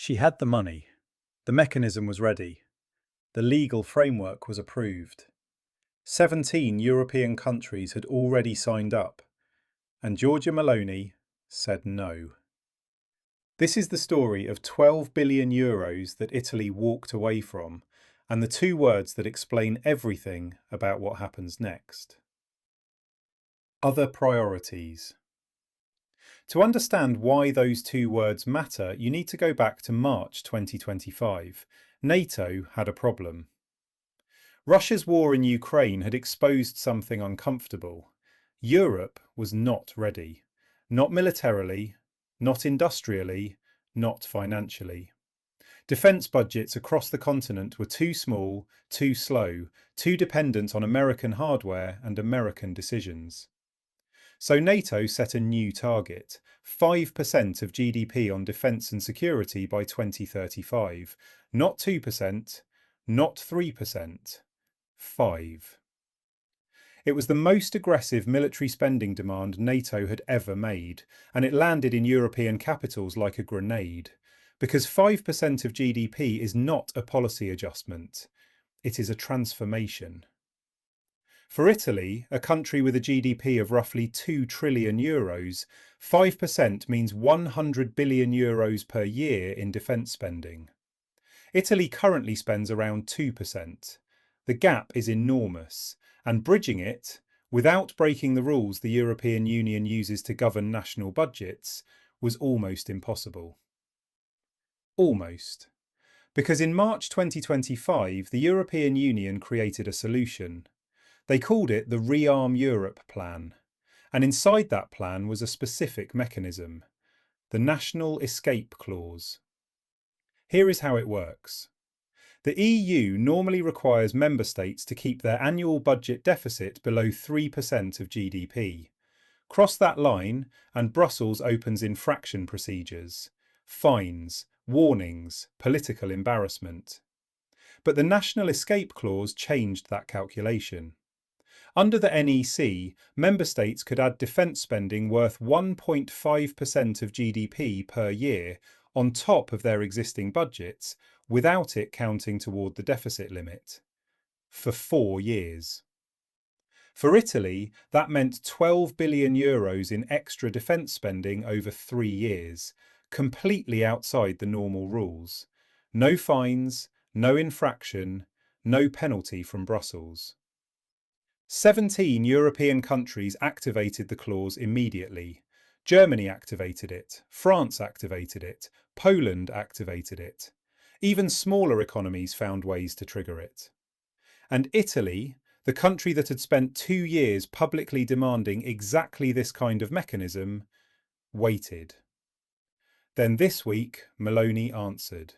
She had the money. The mechanism was ready. The legal framework was approved. 17 European countries had already signed up, and Giorgia Meloni said no. This is the story of 12 billion euros that Italy walked away from, and the two words that explain everything about what happens next. Other priorities. To understand why those two words matter, you need to go back to March 2025. NATO had a problem. Russia's war in Ukraine had exposed something uncomfortable. Europe was not ready. Not militarily, not industrially, not financially. Defence budgets across the continent were too small, too slow, too dependent on American hardware and American decisions. So NATO set a new target, 5% of GDP on defence and security by 2035. Not 2%, not 3%, 5%. It was the most aggressive military spending demand NATO had ever made, and it landed in European capitals like a grenade. Because 5% of GDP is not a policy adjustment, it is a transformation. For Italy, a country with a GDP of roughly 2 trillion euros, 5% means 100 billion euros per year in defence spending. Italy currently spends around 2%. The gap is enormous, and bridging it, without breaking the rules the European Union uses to govern national budgets, was almost impossible. Almost. Because in March 2025, the European Union created a solution. They called it the Rearm Europe plan, and inside that plan was a specific mechanism, the National Escape Clause. Here is how it works. The EU normally requires member states to keep their annual budget deficit below 3% of GDP. Cross that line and Brussels opens infraction procedures, fines, warnings, political embarrassment. But the National Escape Clause changed that calculation. Under the NEC, member states could add defence spending worth 1.5% of GDP per year on top of their existing budgets, without it counting toward the deficit limit. For 4 years. For Italy, that meant 12 billion euros in extra defence spending over 3 years, completely outside the normal rules. No fines, no infraction, no penalty from Brussels. 17 European countries activated the clause immediately. Germany activated it, France activated it, Poland activated it. Even smaller economies found ways to trigger it. And Italy, the country that had spent 2 years publicly demanding exactly this kind of mechanism, waited. Then this week, Meloni answered.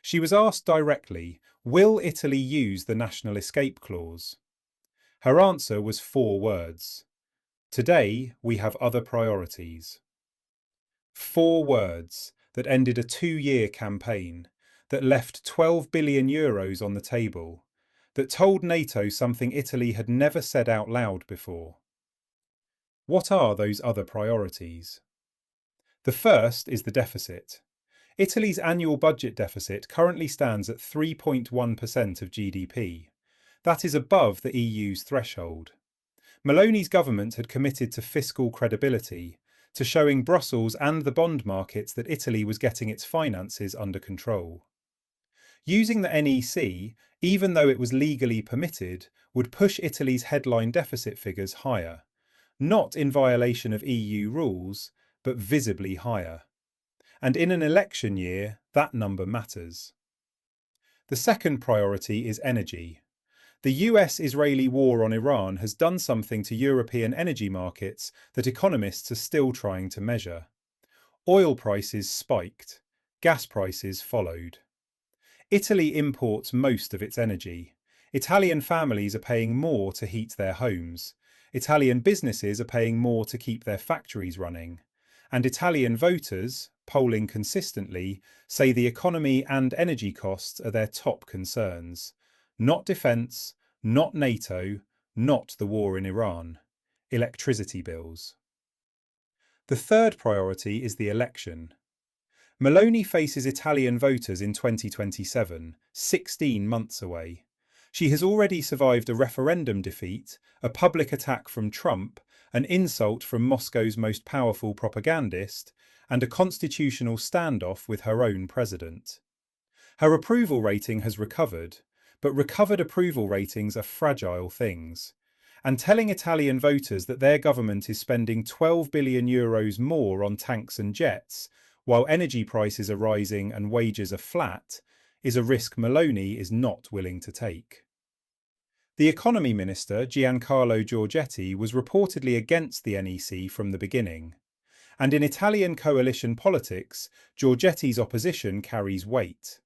She was asked directly, will Italy use the National Escape Clause? Her answer was 4 words. Today, we have other priorities. 4 words that ended a 2-year campaign, that left 12 billion euros on the table, that told NATO something Italy had never said out loud before. What are those other priorities? The first is the deficit. Italy's annual budget deficit currently stands at 3.1% of GDP. That is above the EU's threshold. Meloni's government had committed to fiscal credibility, to showing Brussels and the bond markets that Italy was getting its finances under control. Using the NEC, even though it was legally permitted, would push Italy's headline deficit figures higher, not in violation of EU rules, but visibly higher. And in an election year, that number matters. The second priority is energy. The US-Israeli war on Iran has done something to European energy markets that economists are still trying to measure. Oil prices spiked, gas prices followed. Italy imports most of its energy. Italian families are paying more to heat their homes. Italian businesses are paying more to keep their factories running. And Italian voters, polling consistently, say the economy and energy costs are their top concerns. Not defence, not NATO, not the war in Iran. Electricity bills. The third priority is the election. Meloni faces Italian voters in 2027, 16 months away. She has already survived a referendum defeat, a public attack from Trump, an insult from Moscow's most powerful propagandist, and a constitutional standoff with her own president. Her approval rating has recovered, but recovered approval ratings are fragile things. And telling Italian voters that their government is spending €12 billion more on tanks and jets, while energy prices are rising and wages are flat, is a risk Meloni is not willing to take. The Economy Minister, Giancarlo Giorgetti, was reportedly against the NEC from the beginning. And in Italian coalition politics, Giorgetti's opposition carries weight.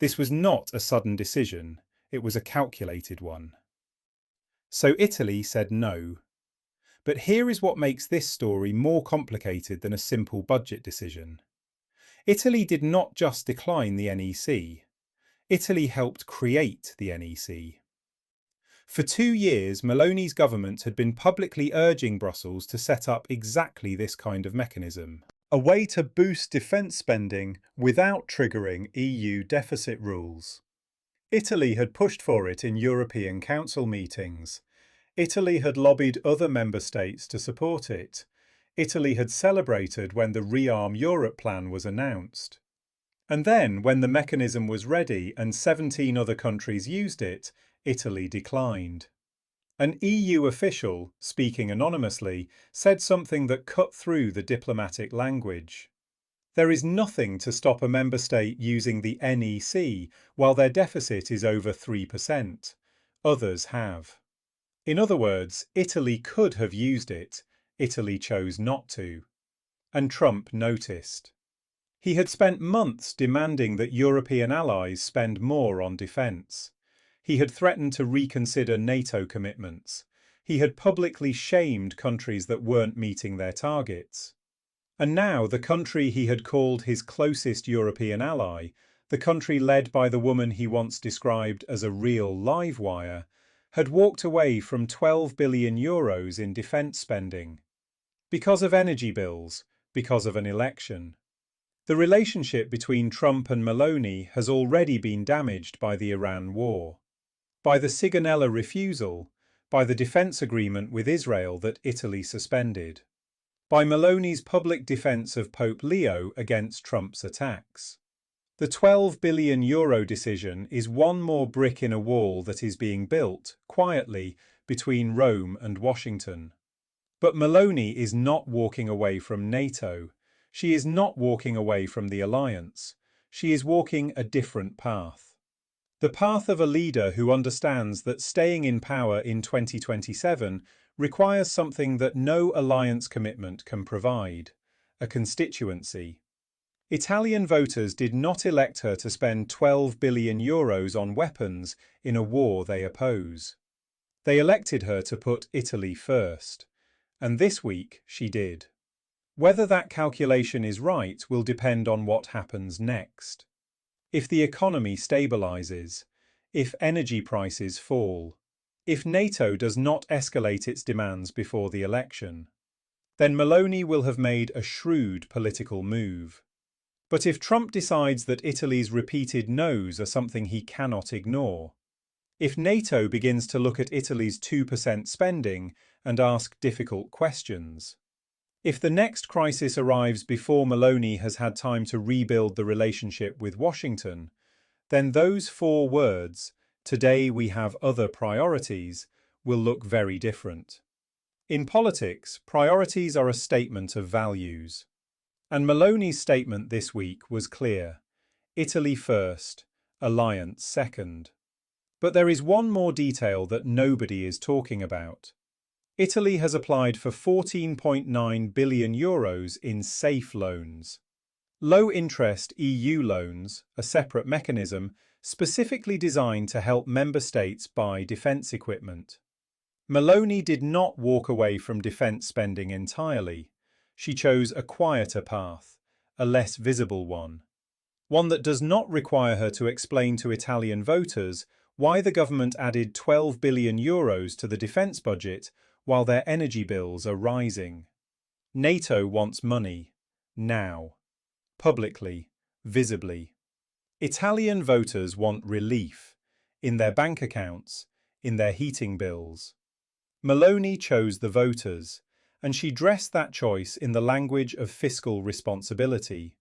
This was not a sudden decision, it was a calculated one. So Italy said no. But here is what makes this story more complicated than a simple budget decision. Italy did not just decline the NEC. Italy helped create the NEC. For 2 years, Meloni's government had been publicly urging Brussels to set up exactly this kind of mechanism. A way to boost defence spending without triggering EU deficit rules. Italy had pushed for it in European Council meetings. Italy had lobbied other member states to support it. Italy had celebrated when the Rearm Europe plan was announced. And then, when the mechanism was ready and 17 other countries used it, Italy declined. An EU official, speaking anonymously, said something that cut through the diplomatic language. There is nothing to stop a member state using the NEC while their deficit is over 3%. Others have. In other words, Italy could have used it. Italy chose not to. And Trump noticed. He had spent months demanding that European allies spend more on defence. He had threatened to reconsider NATO commitments. He had publicly shamed countries that weren't meeting their targets. And now the country he had called his closest European ally, the country led by the woman he once described as a real live wire, had walked away from €12 billion in defence spending. Because of energy bills, because of an election. The relationship between Trump and Meloni has already been damaged by the Iran war, by the Sigonella refusal, by the defence agreement with Israel that Italy suspended, by Meloni's public defence of Pope Leo against Trump's attacks. The €12 billion decision is one more brick in a wall that is being built, quietly, between Rome and Washington. But Meloni is not walking away from NATO. She is not walking away from the alliance. She is walking a different path. The path of a leader who understands that staying in power in 2027 requires something that no alliance commitment can provide: a constituency. Italian voters did not elect her to spend €12 billion on weapons in a war they oppose. They elected her to put Italy first. And this week she did. Whether that calculation is right will depend on what happens next. If the economy stabilises, if energy prices fall, if NATO does not escalate its demands before the election, then Meloni will have made a shrewd political move. But if Trump decides that Italy's repeated no's are something he cannot ignore, if NATO begins to look at Italy's 2% spending and ask difficult questions, if the next crisis arrives before Meloni has had time to rebuild the relationship with Washington, then those 4 words, "Today we have other priorities," will look very different. In politics, priorities are a statement of values. And Meloni's statement this week was clear: Italy first, alliance second. But there is one more detail that nobody is talking about. Italy has applied for €14.9 billion in safe loans. Low-interest EU loans, a separate mechanism, specifically designed to help member states buy defence equipment. Meloni did not walk away from defence spending entirely. She chose a quieter path, a less visible one that does not require her to explain to Italian voters why the government added €12 billion to the defence budget while their energy bills are rising. NATO wants money, now. publicly, visibly. Italian voters want relief in their bank accounts, in their heating bills. Meloni chose the voters, and she dressed that choice in the language of fiscal responsibility.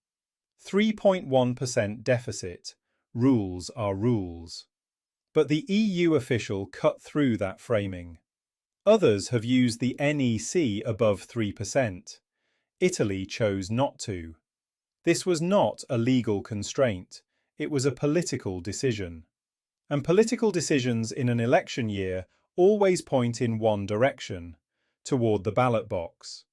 3.1% deficit. Rules are rules. But the EU official cut through that framing. Others have used the NEC above 3%. Italy chose not to. This was not a legal constraint, it was a political decision. And political decisions in an election year always point in one direction, toward the ballot box.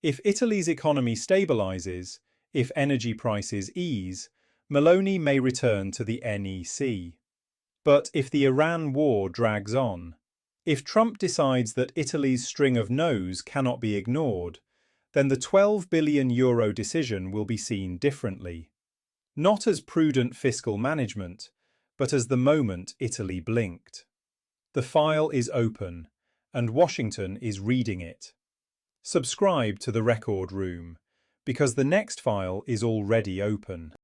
If Italy's economy stabilises, if energy prices ease, Meloni may return to the NEC. But if the Iran war drags on, if Trump decides that Italy's string of no's cannot be ignored, then the €12 billion decision will be seen differently. Not as prudent fiscal management, but as the moment Italy blinked. The file is open, and Washington is reading it. Subscribe to the Record Room, because the next file is already open.